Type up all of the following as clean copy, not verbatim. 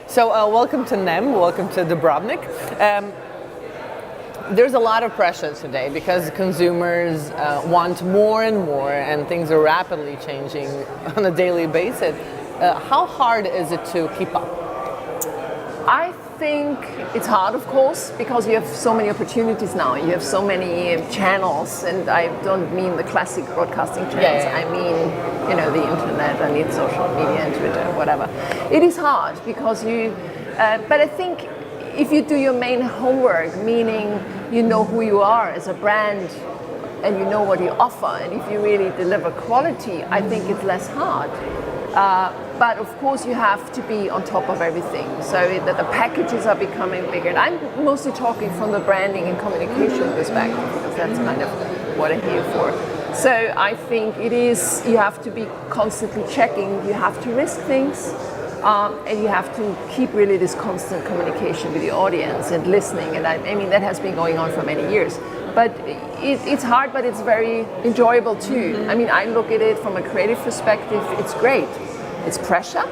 So welcome to NEM, welcome to Dubrovnik. There's a lot of pressure today because consumers want more and more, and things are rapidly changing on a daily basis. How hard is it to keep up? I think it's hard, of course, because you have so many opportunities now. You have so many channels, and I don't mean the classic broadcasting channels. Yeah. I mean, the internet. I mean social media and Twitter, whatever. It is hard because but I think if you do your main homework, meaning you know who you are as a brand and you know what you offer, and if you really deliver quality, I think it's less hard. But of course you have to be on top of everything, so that the packages are becoming bigger. And I'm mostly talking from the branding and communication perspective, because that's kind of what I'm here for. So I think you have to be constantly checking, you have to risk things, and you have to keep really this constant communication with the audience and listening. And I mean, that has been going on for many years. But it's hard, but it's very enjoyable too. I mean, I look at it from a creative perspective, it's great. It's pressure,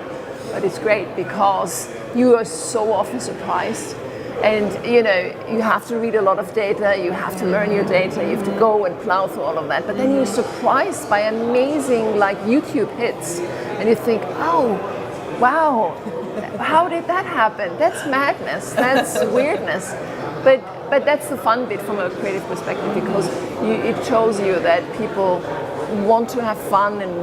but it's great because you are so often surprised. And you have to read a lot of data, you have to learn your data, you have to go and plow through all of that. But then you're surprised by amazing YouTube hits. And you think, oh, wow, how did that happen? That's madness, that's weirdness. But that's the fun bit from a creative perspective, because it shows you that people want to have fun and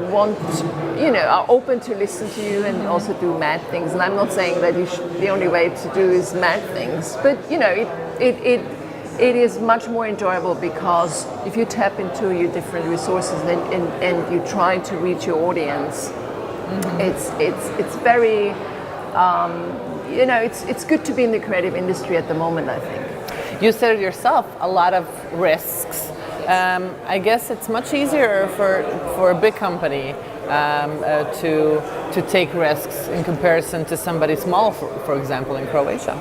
are open to listen to you and also do mad things. And I'm not saying that the only way to do is mad things, but it is much more enjoyable, because if you tap into your different resources and you try to reach your audience, it's very it's good to be in the creative industry at the moment, I think. You said it yourself, a lot of risks. I guess it's much easier for a big company to take risks in comparison to somebody small, for example, in Croatia.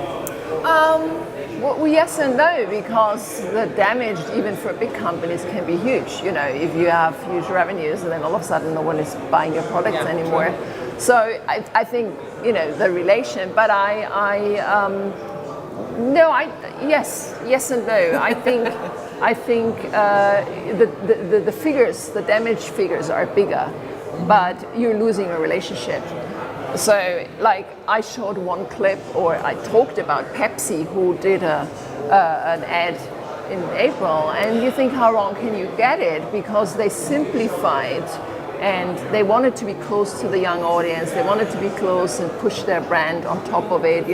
Well, yes and no, because the damage, even for big companies, can be huge. If you have huge revenues and then all of a sudden no one is buying your products anymore. True. So I think the relation, but yes and no. I think the figures, the damage figures are bigger, but you're losing a relationship. So, I showed one clip, or I talked about Pepsi, who did an ad in April, and you think, how wrong can you get it? Because they simplified, and they wanted to be close to the young audience. They wanted to be close and push their brand on top of it.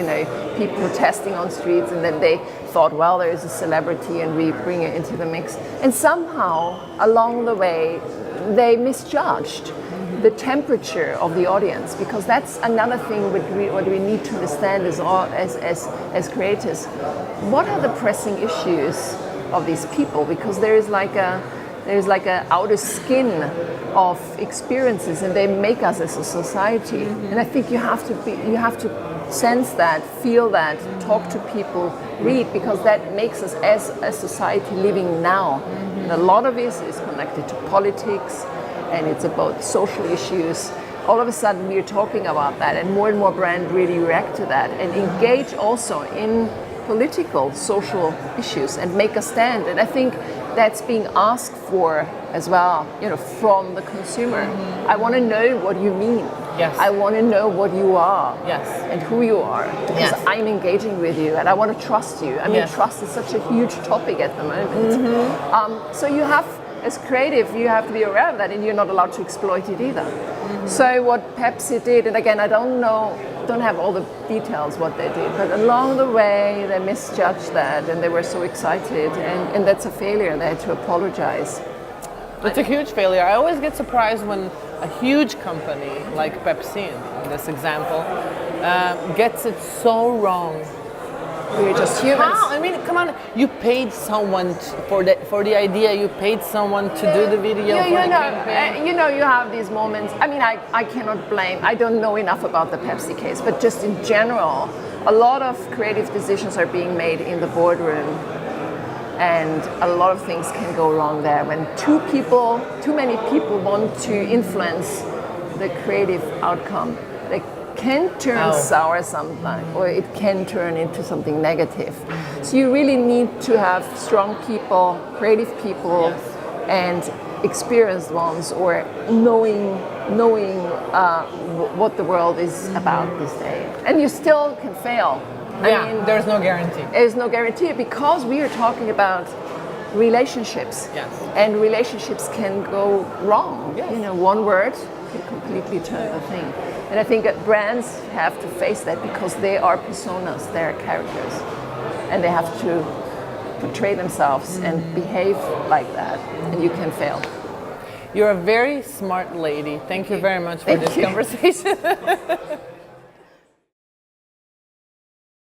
People protesting on streets, and then they thought, well, there is a celebrity, and we bring it into the mix. And somehow, along the way, they misjudged the temperature of the audience, because that's another thing what we need to understand as creators. What are the pressing issues of these people? Because there's like a outer skin of experiences, and they make us as a society. And I think you have to sense that, feel that, talk to people, read, because that makes us as a society living now. And a lot of it is connected to politics, and it's about social issues. All of a sudden we're talking about that, and more brands really react to that and engage also in political, social issues and make a stand. And I think that's being asked for as well, from the consumer. I want to know what you mean. Yes. I want to know what you are. Yes. And who you are. Because Yes. I'm engaging with you, and I want to trust you. I mean, trust is such a huge topic at the moment. So you have, as creative, you have to be aware of that, and you're not allowed to exploit it either. So what Pepsi did, and again, I don't have all the details what they did, but along the way they misjudged that, and they were so excited, and that's a failure. They had to apologize. It's a huge failure. I always get surprised when a huge company like Pepsi, in this example, gets it so wrong. We're just humans. How? I mean, come on. You paid someone for the idea. You paid someone to do the video for the campaign. You have these moments. I mean, I cannot blame. I don't know enough about the Pepsi case, but just in general, a lot of creative decisions are being made in the boardroom, and a lot of things can go wrong there when too many people want to influence the creative outcome. They can turn sour sometimes, or it can turn into something negative. So you really need to have strong people, creative people, and experienced ones, or knowing what the world is about this day. And you still can fail. I mean, there's no guarantee. There's no guarantee, because we are talking about relationships. Yes. And relationships can go wrong. Yes. You know, one word can completely turn the thing. And I think that brands have to face that, because they are personas, they are characters. And they have to portray themselves and behave like that, and you can fail. You're a very smart lady. Thank you very much for this conversation.